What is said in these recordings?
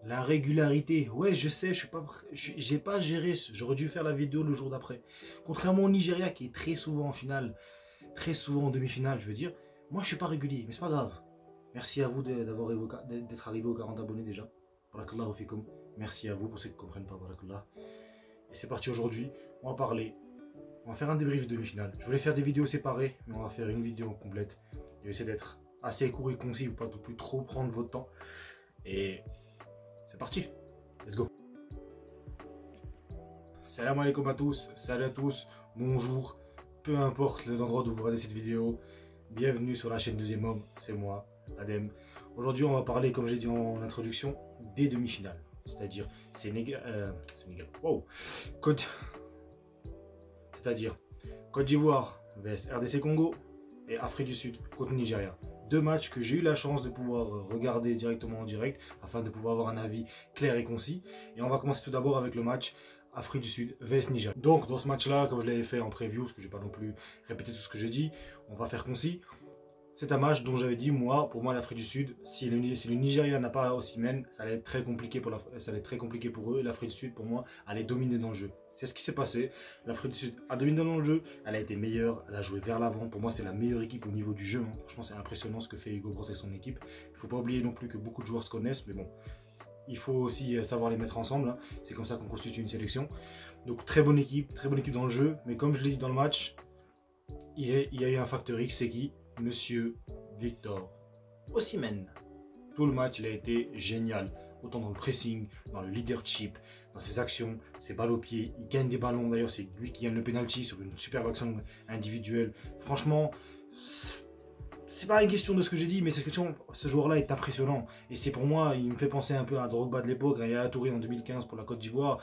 La régularité, ouais, je sais, j'ai pas géré. J'aurais dû faire la vidéo le jour d'après. Contrairement au Nigeria qui est très souvent en finale, très souvent en demi-finale, je veux dire. Moi, je suis pas régulier, mais c'est pas grave. Merci à vous d'être arrivé aux 40 abonnés déjà. Barakallahu fikum. Merci à vous pour ceux qui ne comprennent pas. Barakallah. Et c'est parti aujourd'hui. On va parler. On va faire un débrief de demi-finale. Je voulais faire des vidéos séparées, mais on va faire une vidéo complète. Je vais essayer d'être assez court et concis pour pas non plus trop prendre votre temps. Et c'est parti. Let's go. Salam alaikum à tous. Salut à tous. Bonjour. Peu importe l'endroit où vous regardez cette vidéo. Bienvenue sur la chaîne Deuxième Homme. C'est moi, Adem. Aujourd'hui, on va parler, comme j'ai dit en introduction, des demi-finales. C'est-à-dire Sénégal. Wow. C'est-à-dire Côte d'Ivoire vs RDC Congo et Afrique du Sud contre Nigeria. Deux matchs que j'ai eu la chance de pouvoir regarder directement en direct afin de pouvoir avoir un avis clair et concis. Et on va commencer tout d'abord avec le match Afrique du Sud vs Nigeria. Donc dans ce match-là, comme je l'avais fait en preview, parce que je ne vais pas non plus répéter tout ce que j'ai dit, on va faire concis. C'est un match dont j'avais dit, pour moi, l'Afrique du Sud, si le Nigeria n'a pas Osimhen, ça allait être très compliqué pour eux. L'Afrique du Sud, pour moi, allait dominer dans le jeu. C'est ce qui s'est passé. L'Afrique du Sud a dominé dans le jeu, elle a été meilleure, elle a joué vers l'avant. Pour moi, c'est la meilleure équipe au niveau du jeu. Franchement, c'est impressionnant ce que fait Hugo Bross et son équipe. Il ne faut pas oublier non plus que beaucoup de joueurs se connaissent, mais bon, il faut aussi savoir les mettre ensemble. C'est comme ça qu'on constitue une sélection. Donc, très bonne équipe dans le jeu. Mais comme je l'ai dit dans le match, il y a eu un facteur X, c'est qui ? Monsieur Victor Osimhen. Tout le match, il a été génial. Autant dans le pressing, dans le leadership, dans ses actions, ses balles au pied. Il gagne des ballons. D'ailleurs, c'est lui qui gagne le penalty sur une superbe action individuelle. Franchement, c'est pas une question de ce que j'ai dit, mais cette question, ce joueur-là est impressionnant. Et c'est pour moi, il me fait penser un peu à Drogba de l'époque, à Yaya Touré en 2015 pour la Côte d'Ivoire.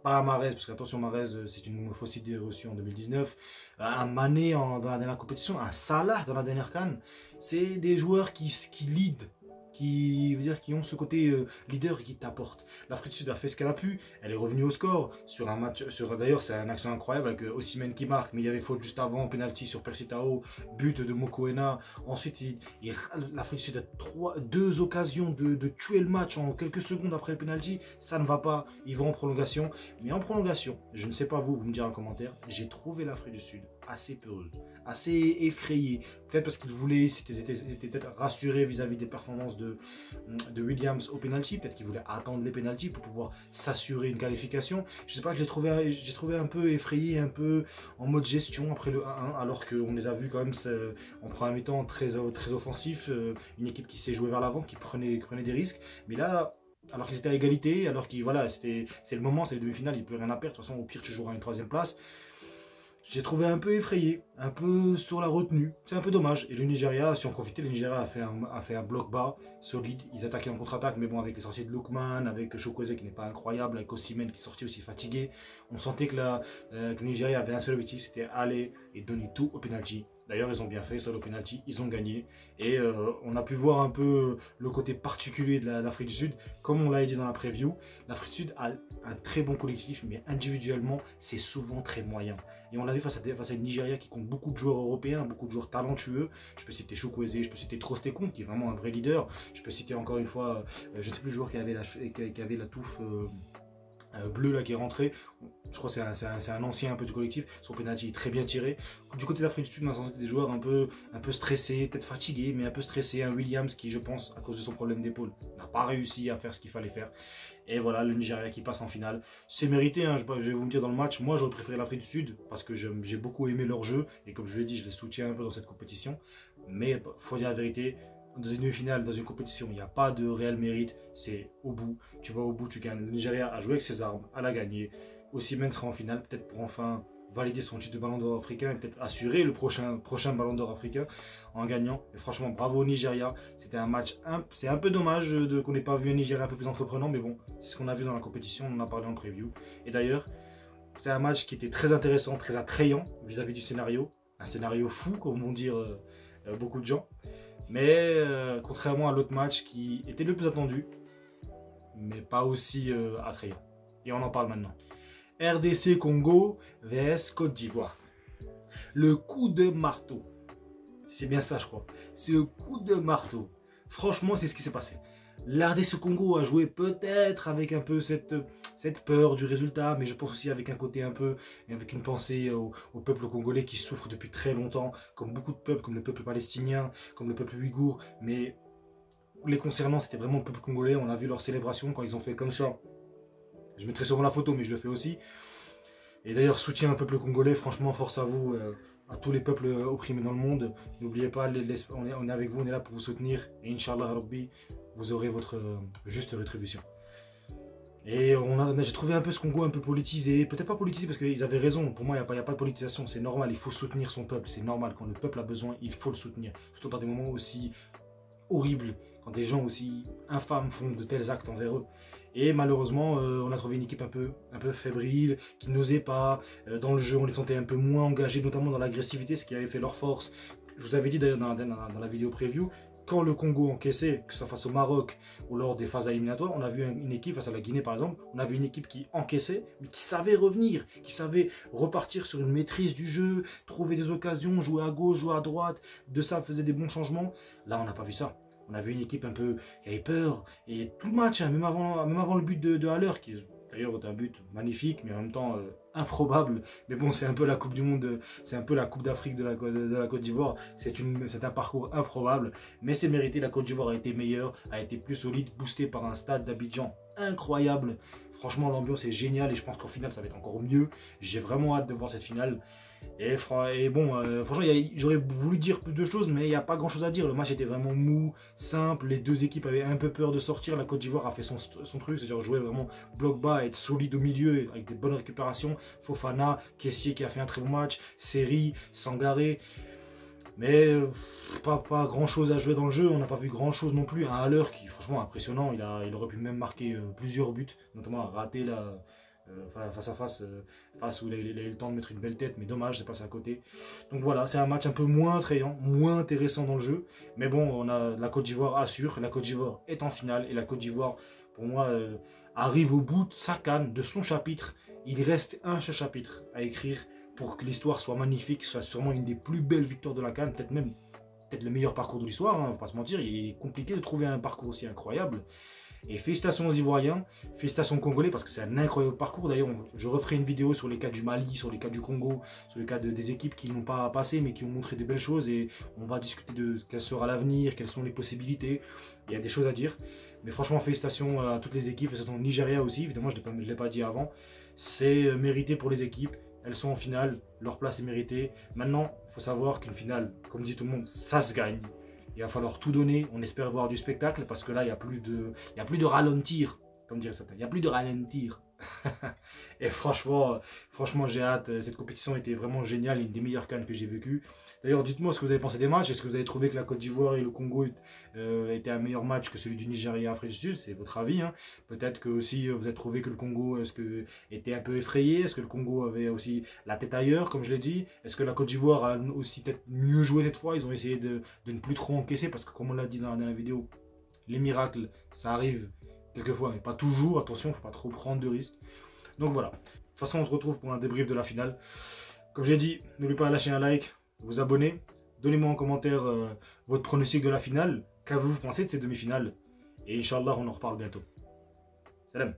Pas à Mahrez, parce qu'attention, Mahrez, c'est une fausse idée reçue en 2019. Un Mané dans la dernière compétition, un Salah dans la dernière CAN. C'est des joueurs qui lead, qui ont ce côté leader et qui t'apportent. L'Afrique du Sud a fait ce qu'elle a pu. Elle est revenue au score sur un match. D'ailleurs, c'est une action incroyable avec Osimhen qui marque, mais il y avait faute juste avant, penalty sur Percy Tau, but de Mokoena. Ensuite, l'Afrique du Sud a deux occasions de tuer le match en quelques secondes après le penalty. Ça ne va pas. Ils vont en prolongation. Mais en prolongation, je ne sais pas vous me direz en commentaire, j'ai trouvé l'Afrique du Sud assez peureuse, assez effrayée. Peut-être parce qu'ils voulaient, ils étaient peut-être rassurés vis-à-vis des performances de Williams au penalty. Peut-être qu'ils voulaient attendre les penalties pour pouvoir s'assurer une qualification. Je sais pas, j'ai trouvé un peu effrayé, un peu en mode gestion après le 1-1, alors qu'on les a vus quand même en première mi-temps très offensif, une équipe qui s'est jouée vers l'avant, qui prenait des risques. Mais là, alors qu'ils étaient à égalité, alors que voilà, c'est le moment, c'est les demi-finales, il n'y a plus rien à perdre. De toute façon, au pire, tu joueras une troisième place. J'ai trouvé un peu effrayé, un peu sur la retenue. C'est un peu dommage. Et le Nigeria, si on profitait, le Nigeria a fait un bloc bas, solide. Ils attaquaient en contre-attaque, mais bon, avec les sorties de Lookman, avec Chukwueze qui n'est pas incroyable, avec Osimhen qui est sorti aussi fatigué. On sentait que le Nigeria avait un seul objectif, c'était aller et donner tout au penalty. D'ailleurs, ils ont bien fait, seul au penalty, ils ont gagné. Et on a pu voir un peu le côté particulier de l'Afrique du Sud. Comme on l'a dit dans la preview, l'Afrique du Sud a un très bon collectif, mais individuellement, c'est souvent très moyen. Et on l'a vu face à une Nigeria qui compte beaucoup de joueurs européens, beaucoup de joueurs talentueux. Je peux citer Chukwueze, je peux citer Trostekong, qui est vraiment un vrai leader. Je peux citer encore une fois, je ne sais plus le joueur qui avait la touffe... bleu là qui est rentré, je crois que c'est un ancien un peu du collectif. Son penalty est très bien tiré. Du côté de l'Afrique du Sud, on a senti des joueurs un peu stressés, peut-être fatigués, mais un peu stressés. Un Williams qui, je pense, à cause de son problème d'épaule, n'a pas réussi à faire ce qu'il fallait faire. Et voilà, le Nigeria qui passe en finale. C'est mérité, hein, je vais vous le dire dans le match. Moi, j'aurais préféré l'Afrique du Sud parce que j'ai beaucoup aimé leur jeu. Et comme je l'ai dit, je les soutiens un peu dans cette compétition. Mais il faut dire la vérité. Dans une demi-finale, dans une compétition, il n'y a pas de réel mérite, c'est au bout. Tu vas au bout, tu gagnes. Le Nigeria a joué avec ses armes, elle a gagné. Osimhen sera en finale, peut-être pour enfin valider son titre de ballon d'or africain et peut-être assurer le prochain ballon d'or africain en gagnant. Et franchement, bravo au Nigeria. C'était un match, c'est un peu dommage qu'on n'ait pas vu un Nigeria un peu plus entreprenant, mais bon, c'est ce qu'on a vu dans la compétition, on en a parlé en preview. Et d'ailleurs, c'est un match qui était très intéressant, très attrayant vis-à-vis du scénario. Un scénario fou, comme vont dire beaucoup de gens. Mais contrairement à l'autre match qui était le plus attendu, mais pas aussi attrayant. Et on en parle maintenant. RDC Congo vs Côte d'Ivoire. Le coup de marteau. C'est bien ça, je crois. C'est le coup de marteau. Franchement, c'est ce qui s'est passé. La RDC Congo a joué peut-être avec un peu cette peur du résultat, mais je pense aussi avec un côté un peu, avec une pensée au peuple congolais qui souffre depuis très longtemps, comme beaucoup de peuples, comme le peuple palestinien, comme le peuple ouïghour, mais les concernant, c'était vraiment le peuple congolais. On a vu leur célébration quand ils ont fait comme ça. Je mettrai souvent la photo, mais je le fais aussi. Et d'ailleurs, soutien au peuple congolais, franchement, force à vous, à tous les peuples opprimés dans le monde. N'oubliez pas, on est avec vous, on est là pour vous soutenir. Et Inch'Allah Rabbi, vous aurez votre juste rétribution. Et j'ai trouvé un peu ce Congo un peu politisé, peut-être pas politisé parce qu'ils avaient raison, pour moi il n'y a pas de politisation, c'est normal, il faut soutenir son peuple, c'est normal, quand le peuple a besoin, il faut le soutenir, surtout dans des moments aussi horribles, quand des gens aussi infâmes font de tels actes envers eux. Et malheureusement, on a trouvé une équipe un peu fébrile, qui n'osait pas, dans le jeu on les sentait un peu moins engagés, notamment dans l'agressivité, ce qui avait fait leur force. Je vous avais dit d'ailleurs dans la vidéo preview, quand le Congo encaissait, que ce soit face au Maroc ou lors des phases éliminatoires, on a vu une équipe, face à la Guinée par exemple, on a vu une équipe qui encaissait, mais qui savait revenir, qui savait repartir sur une maîtrise du jeu, trouver des occasions, jouer à gauche, jouer à droite, de ça faisait des bons changements. Là, on n'a pas vu ça. On a vu une équipe un peu qui avait peur, et tout le match, hein, même avant le but de Haller, qui d'ailleurs est un but magnifique, mais en même temps improbable. Mais bon, c'est un peu la Coupe du Monde, c'est un peu la Coupe d'Afrique de la Côte d'Ivoire. C'est un parcours improbable, mais c'est mérité. La Côte d'Ivoire a été meilleure, a été plus solide, boostée par un stade d'Abidjan incroyable. Franchement, l'ambiance est géniale et je pense qu'au final, ça va être encore mieux. J'ai vraiment hâte de voir cette finale. Et bon, franchement, j'aurais voulu dire plus de choses, mais il n'y a pas grand chose à dire. Le match était vraiment mou, simple. Les deux équipes avaient un peu peur de sortir. La Côte d'Ivoire a fait son truc, c'est-à-dire jouer vraiment bloc bas, être solide au milieu avec des bonnes récupérations. Fofana, Kessié qui a fait un très bon match, Seri, Sangaré. Mais pas grand chose à jouer dans le jeu, on n'a pas vu grand chose non plus. Un Haller qui, franchement, impressionnant. Il aurait pu même marquer plusieurs buts, notamment à rater la. Face à face, où il a eu le temps de mettre une belle tête, mais dommage, c'est passé à côté. Donc voilà, c'est un match un peu moins attrayant, moins intéressant dans le jeu. Mais bon, la Côte d'Ivoire assure, la Côte d'Ivoire est en finale, et la Côte d'Ivoire, pour moi, arrive au bout de sa CAN, de son chapitre. Il reste un chapitre à écrire pour que l'histoire soit magnifique, soit sûrement une des plus belles victoires de la CAN, peut-être le meilleur parcours de l'histoire, hein, on va pas se mentir, il est compliqué de trouver un parcours aussi incroyable. Et félicitations aux Ivoiriens, félicitations aux Congolais parce que c'est un incroyable parcours. D'ailleurs, je referai une vidéo sur les cas du Mali, sur les cas du Congo, sur les cas des équipes qui n'ont pas passé mais qui ont montré de belles choses. Et on va discuter de quel sera l'avenir, quelles sont les possibilités. Il y a des choses à dire. Mais franchement, félicitations à toutes les équipes, félicitations au Nigeria aussi. Évidemment, je ne l'ai pas dit avant. C'est mérité pour les équipes. Elles sont en finale, leur place est méritée. Maintenant, il faut savoir qu'une finale, comme dit tout le monde, ça se gagne. Il va falloir tout donner, on espère voir du spectacle parce que là, il n'y a plus de ralentir, comme dirait certains. Il n'y a plus de ralentir. Et franchement, j'ai hâte. Cette compétition était vraiment géniale, une des meilleures CAN que j'ai vécues. D'ailleurs, dites-moi ce que vous avez pensé des matchs. Est-ce que vous avez trouvé que la Côte d'Ivoire et le Congo étaient un meilleur match que celui du Nigeria et Afrique du Sud? C'est votre avis. Hein. Peut-être que aussi vous avez trouvé que le Congo était un peu effrayé. Est-ce que le Congo avait aussi la tête ailleurs, comme je l'ai dit? Est-ce que la Côte d'Ivoire a aussi peut-être mieux joué cette fois? Ils ont essayé de ne plus trop encaisser parce que, comme on l'a dit dans la vidéo, les miracles, ça arrive quelquefois, mais pas toujours. Attention, il ne faut pas trop prendre de risques. Donc voilà. De toute façon, on se retrouve pour un débrief de la finale. Comme j'ai dit, n'oubliez pas de lâcher un like, vous abonner. Donnez-moi en commentaire votre pronostic de la finale. Qu'avez-vous pensé de ces demi-finales? Et Inch'Allah, on en reparle bientôt. Salam.